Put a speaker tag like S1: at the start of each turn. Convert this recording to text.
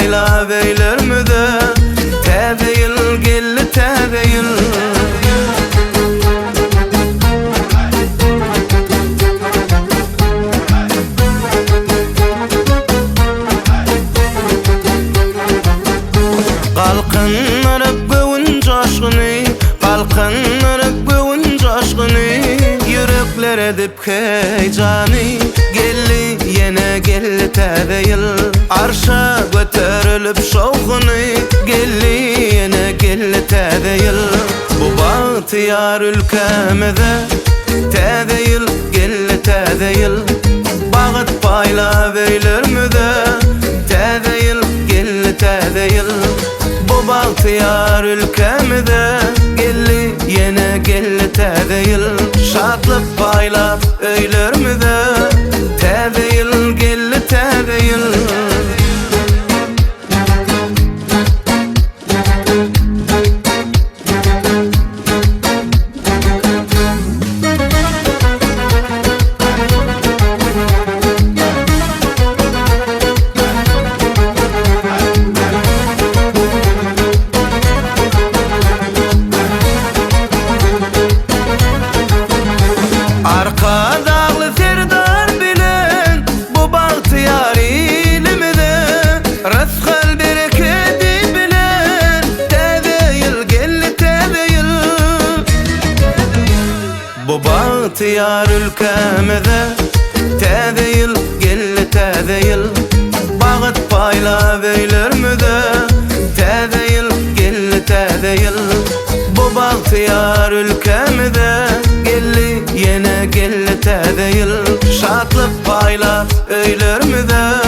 S1: paylap eylermide. Täze ýyl gelli täze ýyl. Galkynlaryp göwün joşgyny, galkynlaryp göwün joşgyny. Yürekler edip heýjany, gelli ýene gelli täze ýyl. Arşa göterilip şowgyny, gelli ýene gelli täze ýyl. Bu bagtyýar ülkemede, täze ýyl gelli täze ýyl. Bagyt paýlap eylermide, täze ýyl gelli täze ýyl. Bu bagtyýar ülkemede, gelli ýene gelli täze ýyl. Şadlyk paýlap öýlermide, täze ýyl gelli täze ýyl. Arka dağlı serdar bilen bu bagtyýar ilimide, rızkal bereketi bilen täze ýyl gelli täze ýyl. Bu bagtyýar ülkemede, täze ýyl gelli täze ýyl. Bagyt paýlap eylermide, täze ýyl gelli täze ýyl. Bu bagtyýar ülkemede, gelli ýene gelli täze ýyl. Şadlyk paýlap öýlermide.